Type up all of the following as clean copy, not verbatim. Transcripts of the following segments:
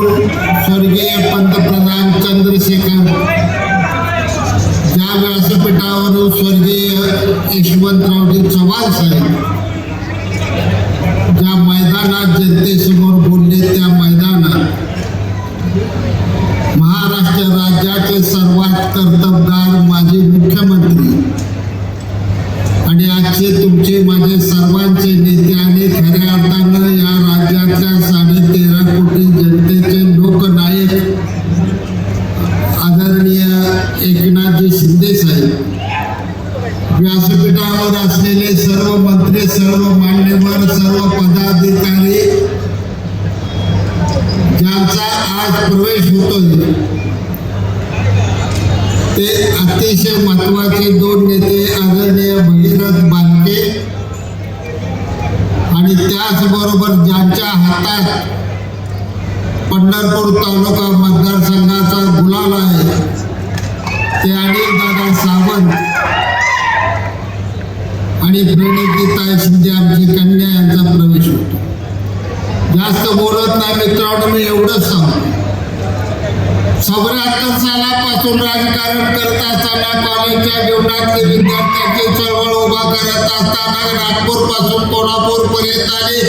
स्वर्गीय पंतप्रधान चंद्रशेखर, ज्या व्यासपीठावर स्वर्गीय यशवंतरावजी चव्हाण साहेब ज्या मैदानात जनतेसमोर बोलले, त्या मैदानात महाराष्ट्र राज्याचे सर्वात कर्तबगार माजी मुख्यमंत्री आणि आजचे तुमचे माझे सर्वांचे नेते आणि खऱ्या अर्थानं या राज्यातल्या 13.5 कोटी जनतेचे लोकनायक आदरणीय एकनाथजी शिंदे साहेब, व्यासपीठावर असलेले सर्व मंत्री, सर्व मान्यवर, सर्व पदाधिकारी ज्यांचा आज प्रवेश होतोय, ते अतिशय महत्वाचे 2 नेते आदरणीय भगीरथ बालके आणि त्याचबरोबर ज्यांच्या हातात पंढरपूर तालुका मतदारसंघाचा गुलाल आहे, ते अनिलदादा सावंत आणि प्रणितीताई शिंदे आमची कन्या यांचा प्रवेश होतो. जास्त बोलत नाही मित्रांनो, मी एवढंच सांगतो. 74 सालापासून राजकारण करत असताना, कॉलेजच्या जीवनातले विद्यार्थ्यांची चळवळ उभा करत असताना, नागपूर पासून कोल्हापूर पर्यंत आणि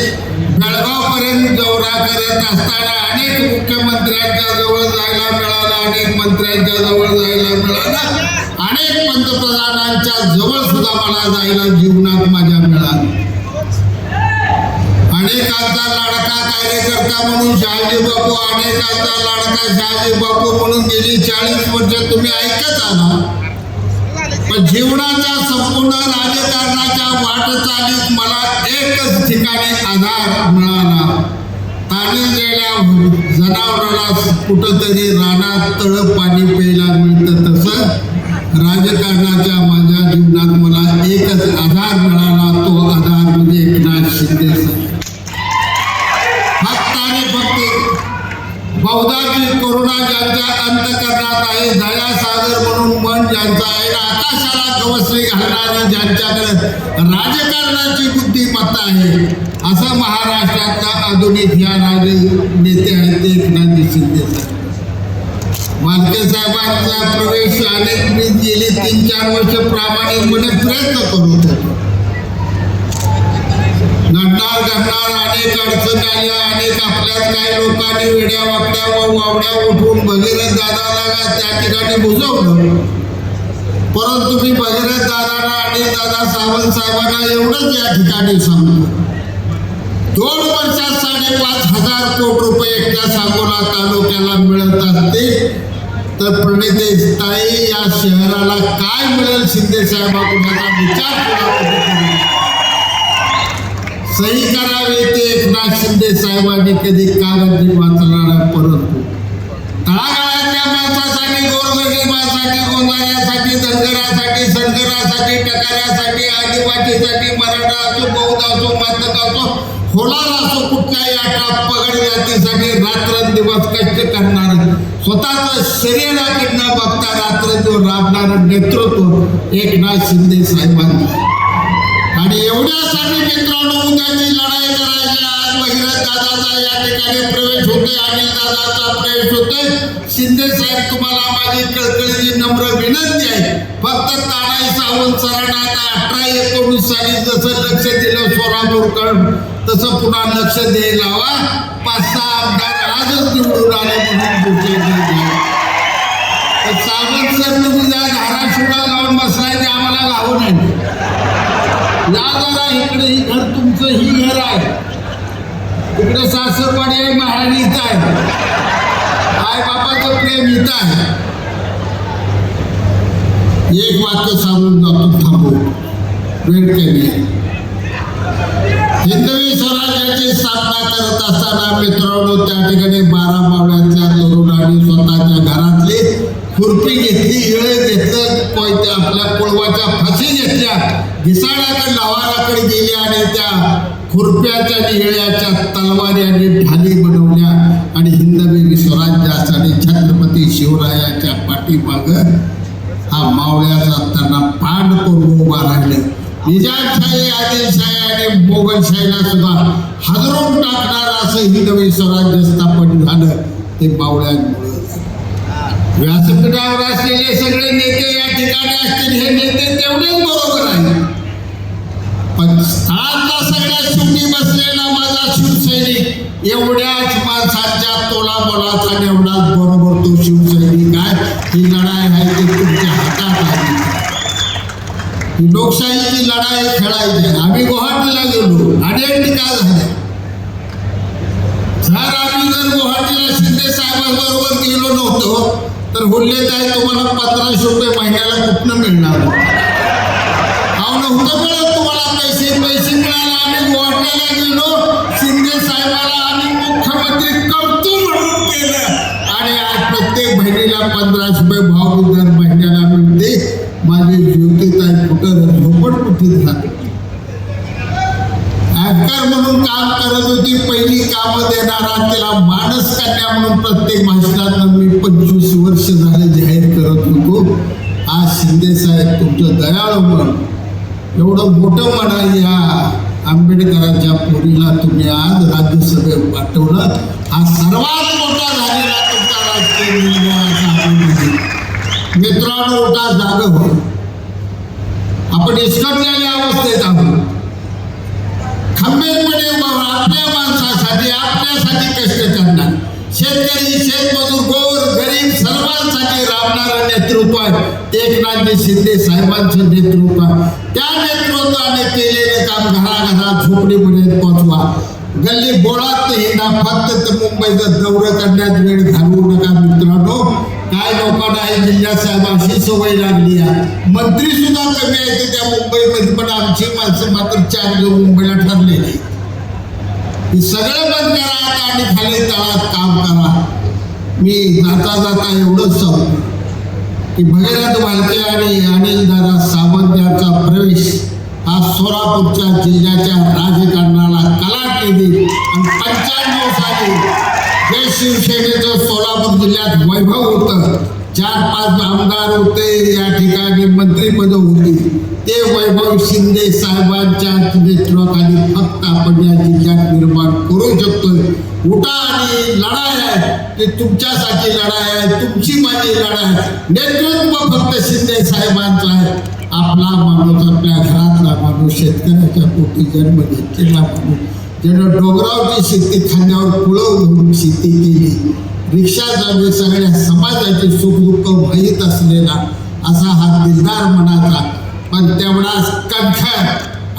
बेळगाव पर्यंत दौरा करत असताना अनेक मुख्यमंत्र्यांच्या जवळ जायला मिळालं, अनेक मंत्र्यांच्या जवळ जायला मिळालं, अनेक पंतप्रधानांच्या जवळ सुद्धा मला जायला जीवनात माझ्या मिळालं. अनेकांचा लाडका कार्यकर्ता म्हणून शहाजी बापू, अनेकांचा लाडका शहाजी बापू म्हणून गेली 40 वर्ष तुम्ही ऐकत आला. पण जीवनाच्या संपूर्ण राजकारणाच्या वाटचालीत मला एकच ठिकाणी आधार मिळाला. ताणलेल्या जनावराला कुठंतरी रानात तळ पाणी प्यायला मिळतं, तसं राजकारणाच्या माझ्या जीवनात मला एकच आधार मिळाला. तो आधार म्हणजे एकनाथ शिंदे साहेब. फक्त आणि फक्त बहुधा कोरोना ज्यांच्या अंतःकरणात आहे, दयासागर म्हणून मन ज्यांचं आहे, आकाशाला गवसणी घालणारं ज्यांच्याकडे राजकारणाची बुद्धिमत्ता आहे, असं महाराष्ट्रातला आधुनिक या नेते आहेत ते एकनाथ शिंदे साहेब. बालके साहेबांचा प्रवेश अनेक मी गेली 3-4 वर्ष प्रामाणिकपणे प्रयत्न करत होतो. घडणार अनेक अडचणी आल्या, अनेक आपल्यात काही लोकांनी वेड्या वावड्या उठून भगीरथ दादाला त्या ठिकाणी बुजवलं. परंतु मी भगीरथ दादाला आणि दादा सावंत साहेबांना एवढंच या ठिकाणी सांगतो, 2 वर्षात 5,500 कोटी रुपये एकट्या सांगोला तालुक्याला मिळत असते, तर प्रणितीताई या शहराला काय मिळेल शिंदे साहेबांकडून याचा विचार केला. सही करावे ते एकनाथ शिंदे साहेबांनी कधी कागदी वाचणार, परंतु तळागाळातल्या माणसासाठी, गोरगरिबांसाठी, गोंधळ्यासाठी, धनगरासाठी, सनगरासाठी, टकाऱ्यासाठी, आदिवासीसाठी, मराठा असो, बौद्ध असो, मातक असो, होलार असो, कुठल्याही आटा पगड जातीसाठी रात्रंदिवस कष्ट करणार, स्वतःच शरीराकडनं बघता रात्रंदिवस राबणारं नेतृत्व एकनाथ शिंदे साहेबांचं. आणि एवढ्यासाठी मित्रांनो उद्याची लढाई करायची. आज भगीरथ दादाचा या ठिकाणी प्रवेश होतोय, अनिल दादाचा प्रवेश होतोय. शिंदे साहेब, तुम्हाला माझी कळकळीची नम्र विनंती आहे, फक्त तानाजी सावंत सरांना 18-19 साली जसं लक्ष दिलं सोलापूरकडं, तसं पुन्हा लक्ष द्यायला हवा. 5-6 आमदार आजच निवडून आले म्हणून सावंत सर तुम्ही ज्या धाराशिवला लावून बसलाय ते आम्हाला लावू नये. या जरा इकडे, ही घर तुमचं, ही घर आहे, इकडे सासरवाडी आहे, महाराणी इथं आहे, आई बापाचं प्रेम इथं आहे. एक वाक्य सांगून जातो, थांबू, वेळ कमी. हिंदवी स्वराज्याची स्थापना करत असताना मित्रांनो त्या ठिकाणी 12 मावळ्यातल्या तरुणांनी स्वतःच्या घरातली खुरपी घेतली, इळे घेतलं, कोयत्या आपल्या कुळवाच्या फाशी घेतल्या, घिसाळ्याकडे लवाराकडे गेली आणि त्या खुरप्याच्या निळ्याच्या तलवारी आणि ढाली बनवल्या आणि हिंदवी स्वराज्यासाठी छत्रपती शिवरायाच्या पाठीमाग हा मावळ्याचा त्यांना पाठ करून उभा राहिले. निजामशाही, आदिलशाही आणि मोगलशाहीला सुद्धा हादरवून टाकणार असं हिंदवी स्वराज्य स्थापन झालं. ते बावळ्यांमुळे. व्यासपीठावर असलेले सगळे नेते या ठिकाणी असतील, हे नेते तेवढेच बरोबर आहे, पण स्थानातला सगळ्यात शेवटी बसलेला माझा शिवसैनिक एवढ्याच माणसांच्या तोलामोलाचा आणि एवढाच बरोबर तो शिवसैनिक आहे. ही लढाई आहे ती तुमच्या हातात आहे. ही लोकशाहीची लढाई खेळायची आहे. आम्ही गुवाहाटीला गेलो, अनेक टीका झाल्या. जर आम्ही गुवाहाटीला शिंदे साहेबांबरोबर गेलो नव्हतो तर हुल्लेत आहे तुम्हाला 1500 रुपये महिन्याला कुठनं मिळणार नव्हतं मिळत तुम्हाला पैसे मिळाले. आम्ही गुवाहाटीला गेलो, शिंदे साहेबाला आम्ही मुख्यमंत्री करतो म्हणून केलं आणि आज प्रत्येक बहिणीला 1500 रुपये भाव दर महिन्याला मिळते. माझी ज्योतिताई कुठं झोपडपट्टीत राहते, ऍक्टर म्हणून काम करत होती. पहिली कामं देणारा तिला मानस कन्या म्हणून प्रत्येक भाषणात मी 25 वर्ष झाले जाहीर करत होतो. आज शिंदे साहेब तुमचं दयाळू मन, एवढं मोठं म्हणा या आंबेडकरांच्या पोरीला तुम्ही आज राज्यसभेत पाठवलं. हा सर्वात मोठा झालेला तुमचा राजकीय निर्णय. मित्रांनो, उठा, जाग हो. आपण निष्कर्षलेल्या अवस्थेत आहोत. खंबीरपणे आपल्या माणसासाठी, आपल्यासाठी कष्ट करणार शेतकरी, शेतमजूर, गोर गरीब सर्वांसाठी राबणारं नेतृत्व आहे एकनाथजी शिंदे साहेबांचं नेतृत्व. त्या नेतृत्वाने केलेले काम घराघरात झोपडीपर्यंत पोहोचवा. गल्ली बोळात हिंडा, फक्त मुंबईचं दौरं करण्यात वेळ घालवू नका मित्रांनो. काय लोकांना आहे जिल्हा साहेबांशी सवय लागली आहे, मंत्री सुद्धा कमी आहे त्या मुंबईमध्ये, पण आमची माणसं मात्र 4 जण मुंबईला ठरलेली. हे सगळं बंद करा आता आणि खाली तळात काम करा. मी जाता जाता एवढंच सांगतो की भगीरथ भालके आणि अनिलदादा सावंत यांचा प्रवेश हा सोलापूरच्या जिल्ह्याच्या राजकारणाला कलाटणी देईल. आणि 95 साली जे शिवसेनेचं सोलापूर जिल्ह्यात वैभव होतं, 4-5 आमदार होते, या ठिकाणी मंत्रीपद होती, ते वैभव शिंदे साहेबांच्या नेतृत्वाखाली फक्त आपण या जिल्ह्यात निर्माण करू शकतोय. उठा आणि लढाई आहे, ती तुमच्यासाठी लढाई आहे, तुमची माझी लढाई आहे. नेतृत्व फक्त शिंदे साहेबांचं आहे. आपला माणूस, आपल्या घरातला माणूस, शेतकऱ्याच्या पोटी जन्म घेतलेला माणूस, ज्यानं डोंगरावची शेती खांद्यावर पुळव घेऊन शेती केली, रिक्षा चालवे, सगळ्या समाजाचे सुखदुःख माहीत असलेला असा हा दिलदार मनाचा, पण तेवढाच कणखर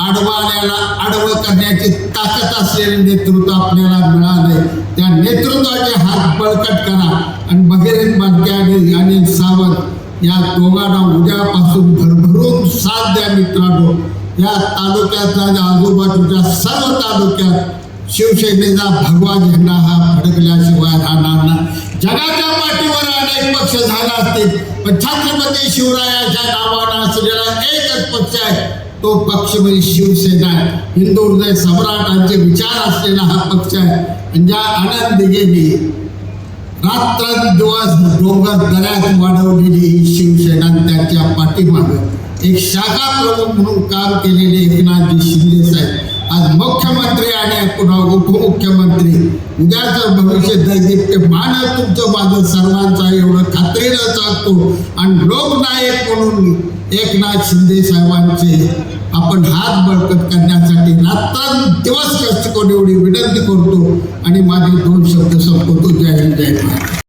आडवाण्याला आडवं करण्याची ताकद असलेले नेतृत्व आपल्याला मिळाले. त्या नेतृत्वाचे हात बळकट करा आणि भगीरथ भालके आणि अनिल सावंत या दोघांना उद्यापासून भरभरून साथ द्या मित्रांनो. या तालुक्यातल्या आजूबाजूच्या सर्व तालुक्यात शिवसेनेचा भगवा झेंडा हा फडकल्याशिवाय राहणार नाही. जगाच्या पाठीवर अनेक पक्ष झाले असतील, पण छत्रपती शिवरायाच्या नावानं असलेला एकच पक्ष आहे, तो पक्ष म्हणजे शिवसेना आहे. हिंदू हृदय सम्राटांचे विचार असलेला हा पक्ष आहे. ज्या आनंद दिघेनी रात्रंदिवस डोंगर दऱ्यात वाढवलेली ही शिवसेना, त्यांच्या पाठीमागं एक शाखा प्रमुख म्हणून काम केलेले एकनाथजी शिंदे साहेब आज मुख्यमंत्री आणि पुन्हा उपमुख्यमंत्री. उद्याचं भविष्य दैदिप्यमान तुमचं माझं सर्वांचा एवढं खात्रीनं सांगतो. आणि लोकनायक म्हणून एकनाथ शिंदे साहेबांचे आपण हात बळकट करण्यासाठी रात्रंदिवस कष्ट करून एवढी विनंती करतो आणि माझे 2 शब्द संपवतो. जय हिंद, जय भारत.